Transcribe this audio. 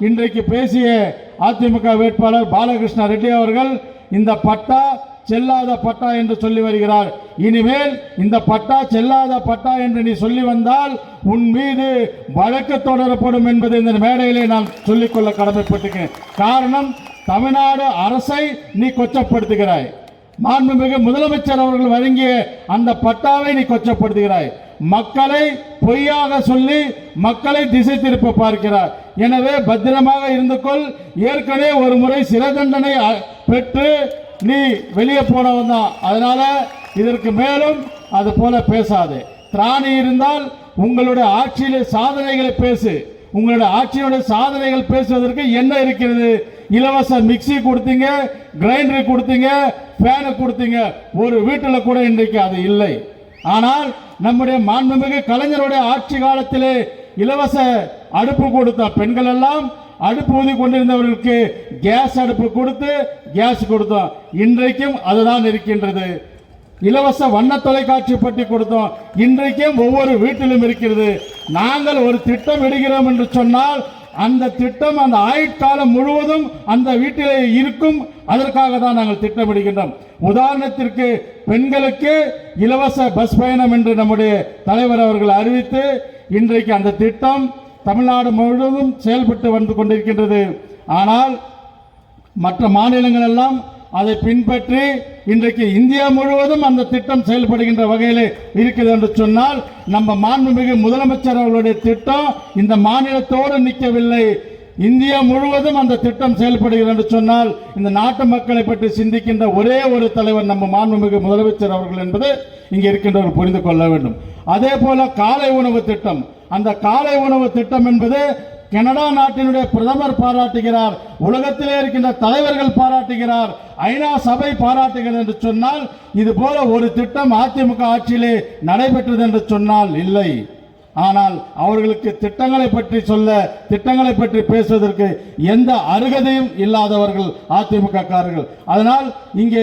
இன்றைக்கு பேசிய அதிமுக வேட்பாளர் பாலகிருஷ்ண ரெட்டி அவர்கள் இந்த பட்டா செல்லாத பட்டா என்று சொல்லி வருகிறார். இனிமேல் இந்த பட்டா செல்லாத பட்டா என்று நீ சொல்லி வந்தால் உன் மீது வழக்கு தொடரப்படும் என்பதை இந்த மேடையிலே நான் சொல்லிக்கொள்ள கடமைப்பட்டிருக்கிறேன். காரணம், தமிழ்நாடு அரசை நீ கொச்சப்படுத்துகிறாய். மாண்புமிகு முதலமைச்சர் அவர்கள் வழங்கிய அந்த பட்டாவை நீ கொச்சப்படுத்துகிறாய். மக்களை பொய்யாக சொல்லி மக்களை திசை திருப்ப பார்க்கிறார். எனவே பத்திரமாக இருந்து கொள். ஏற்கனவே ஒரு முறை சிறை தண்டனை பெற்று நீ வெளியே போனவன் தான். அதனால இதற்கு மேலும் அது போல பேசாது. திராணி இருந்தால் உங்களுடைய ஆட்சியில சாதனைகளை பேசு. உங்களுடைய ஆட்சியுடைய சாதனைகள் பேசுவதற்கு என்ன இருக்கிறது? இலவச மிக்சி கொடுத்தீங்க, கிரைண்டர் கொடுத்தீங்க, ஃபேனு கொடுத்தீங்க. ஒரு வீட்டில் கூட இன்றைக்கு அது இல்லை. ஆனால் நம்முடைய மாண்புமிகு கலைஞருடைய ஆட்சி காலத்திலே இலவச அடுப்பு கொடுத்த பெண்கள் எல்லாம் அடுப்பு ஊதி கொண்டிருந்தவர்களுக்கு கேஸ் அடுப்பு கொடுத்து கேஸ் கொடுத்தோம். இன்றைக்கும் அதுதான் இருக்கின்றது. இலவச வண்ண தொலைக்காட்சி பற்றி கொடுத்தோம். இன்றைக்கும் ஒவ்வொரு வீட்டிலும் இருக்கிறது. நாங்கள் ஒரு திட்டம் எடுக்கிறோம் என்று சொன்னால் அந்த திட்டம் அந்த ஆயுட்காலம் முழுவதும் அந்த வீட்டிலே இருக்கும். அதற்காக தான் நாங்கள் திட்டமிடுகின்றோம். உதாரணத்திற்கு பெண்களுக்கு இலவச பஸ் பயணம் என்று நம்முடைய தலைவர் அவர்கள் அறிவித்து இன்றைக்கு அந்த திட்டம் தமிழ்நாடு முழுவதும் செயல்பட்டு வந்து கொண்டிருக்கின்றது. ஆனால் மற்ற மாநிலங்கள் எல்லாம் அதை பின்பற்றி இன்றைக்கு இந்தியா முழுவதும் அந்த திட்டம் செயல்படுகின்ற வகையில் இருக்குது என்று சொன்னால் நம்ம மாண்புமிகு முதலமைச்சர் அவர்களுடைய திட்டம் இந்த மாநிலத்தோடு நிற்கவில்லை. இந்தியா முழுவதும் அந்த திட்டம் செயல்படுகிறது என்று சொன்னால் இந்த நாட்டு மக்களை பற்றி சிந்திக்கின்ற ஒரே ஒரு தலைவர் நம்ம மாண்புமிகு முதலமைச்சர் அவர்கள் என்பது இங்கே இருக்கின்றவர்கள் புரிந்து கொள்ள வேண்டும். அதே போல காலை உணவு திட்டம், அந்த காலை உணவு திட்டம் என்பது கனடா நாட்டினுடைய பிரதமர் பாராட்டுகிறார், உலகத்திலே இருக்கின்ற தலைவர்கள் பாராட்டுகிறார், ஐநா சபை பாராட்டுகிறது என்று சொன்னால் இது போல ஒரு திட்டம் அதிமுக ஆட்சியிலே நடைபெற்றது என்று சொன்னால் இல்லை. ஆனால் அவர்களுக்கு திட்டங்களை பற்றி சொல்ல, திட்டங்களை பற்றி பேசுவதற்கு எந்த அருகதையும் இல்லாதவர்கள் அதிமுக காரர்கள். அதனால் இங்கே